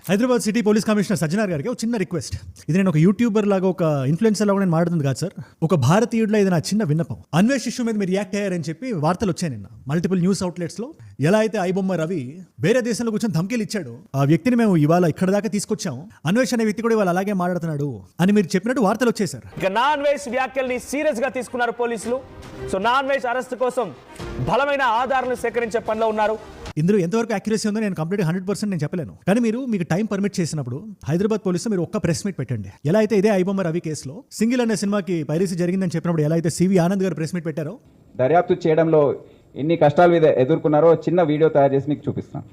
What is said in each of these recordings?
Hyderabad city police commissioner Sajjanar గారికి ఒక చిన్న రిక్వెస్ట్. ఇది నేను ఒక యూట్యూబర్ లాగా ఒక ఇన్ఫ్లుయెన్సర్ లాగా నేను మాట్లాడుతుంది కాదు సార్. ఒక భారతీయుడిలో ఇది నా చిన్న విన్నపం. అన్వేష్ ఇష్యూ మీద మీరు రియాక్ట్ అయ్యారని చెప్పి వార్తలు వచ్చాయి నిన్న మల్టిపుల్ న్యూస్ అవుట్లెట్స్ లో. ఎలా అయితే ఐబొమ్మ రవి వేరే దేశంలో కూర్చొని ధమ్కీలు ఇచ్చాడు, ఆ వ్యక్తిని మేము ఇవాళ ఇక్కడ దాకా తీసుకొచ్చాం, అన్వేష్ అనే వ్యక్తి కూడా ఇవాళ అలాగే మాట్లాడుతున్నాడు అని మీరు చెప్పినట్టు వార్తలు వచ్చాయి సార్. ఇక నా అన్వేష్ వ్యాఖ్యల్ని సీరియస్ గా తీసుకున్నారు పోలీసులు. సో నా అన్వేష్ అరెస్ట్ కోసం బలమైన ఆధారాలను సేకరించే పనిలో ఉన్నారు. ఇందులో ఎంతవరకు యాక్యురసీ ఉందో నేను కంప్లీట్ 100% నేను చెప్పలేను. కానీ మీకు టైం పర్మిట్ చేసినప్పుడు హైదరాబాద్ పోలీసులు మీరు ఒక్క ప్రెస్ మీట్ పెట్టండి. ఎలా అయితే ఇదే ఐబొమ్మ రవి కేసులో సింగిల్ అనే సినిమాకి పైరసీ జరిగిందని చెప్పినప్పుడు ఎలా అయితే సివి ఆనంద్ గారు ప్రెస్ మీట్ పెట్టారో, దర్యాప్తు చేయడంలో ఎన్ని కష్టాలు ఎదుర్కొన్నారో చిన్న వీడియో తయారు చేసి మీకు చూపిస్తాను.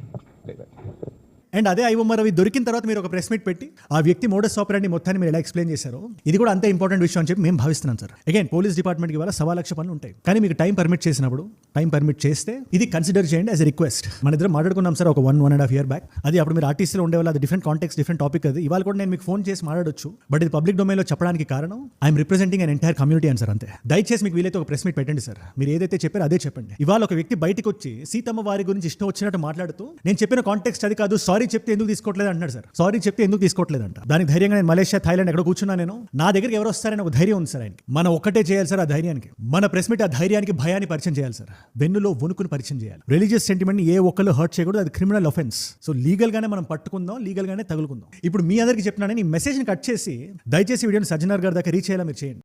అండ్ అదే ఐబొమ్మ రవి దొరికిన తర్వాత మీరు ఒక ప్రెస్ మీట్ పెట్టి ఆ వ్యక్తి మోడస్ ఆపరేండి మొత్తాన్ని మీరు ఎలా ఎక్స్ప్లెయిన్ చేశారో, ఇది కూడా అంతే ఇంపార్టెంట్ విషయం అని చెప్పి మేము భావిస్తున్నాం సార్. అగైన్ పోలీస్ డిపార్ట్మెంట్కి ఇవాళ 1,00,000 పనులు ఉంటాయి. కానీ మీకు టైం పర్మిట్ చేసినప్పుడు టైం పర్మిట్ చేస్తే ఇది కన్సిడర్ చేయండి యాజ్ ఎ రిక్వెస్ట్. మన ఇద్దరు మాట్లాడుకున్నాం సార్ ఒక 1.5 year బ్యాక్. అది అప్పుడు మీరు ఆర్టీసీలో ఉండేవాళ్ళు, అది డిఫరెంట్ కాంటెక్స్, డిఫరెంట్ టాపిక్. అది ఇవాళ కూడా నేను మీకు ఫోన్ చేసి మాట్లాడొచ్చు, బట్ ఇది పబ్లిక్ డొమైన్లో చెప్పడానికి కారణం I'm representing an entire community అని సార్. అంతే. దయచేసి మీకు వీలైతే ఒక ప్రెస్ మీట్ పెట్టండి సార్. మీరు ఏదైతే చెప్పారో అదే చెప్పండి. ఇవాళ ఒక వ్యక్తి బయటకు వచ్చి సీతమ్మ వారి గురించి ఇష్టం వచ్చినట్టు మాట్లాడుతూ నేను చెప్పిన కాంటెక్స్ట్ అది కాదు, సారీ చెప్తే ఎందుకు తీసుకోవట్లేదు అంటున్నాడు సార్. సారీ చెప్తే ఎందుకు తీసుకోవట్లేదంట. దానికి ధైర్యంగా నేను మలేషియా, థాయిలాండ్ ఎక్కడ కూర్చున్నా, నేను నా దగ్గరికి ఎవరు వస్తారని ఒక ధైర్యం ఉంది సార్ ఆయనకి. మనం ఒక్కటే చేయాలి సార్, ఆ ధైర్యానికి మన ప్రెస్ మీట్ ఆ ధైర్యానికి భయాన్ని పరిచయం చేయాలి సార్. వెన్నులో వణుకుని పరిచయం చేయాలి. రిలీజియస్ సెంటిమెంట్ ఏ ఒక్కళ్ళు హర్ట్ చేయకూడదు, అది క్రిమినల్ ఆఫెన్స్. సో లీగల్ గానే మనం పట్టుకుందాం, లీగల్ గానే తగులుకుందాం. ఇప్పుడు మీ అందరికి చెప్తున్నానని ఈ మెసేజ్ ని కట్ చేసి దయచేసి వీడియోని సజ్జనార్ గారి దాకా రీచ్ అయ్యేలా మీరు చేయండి.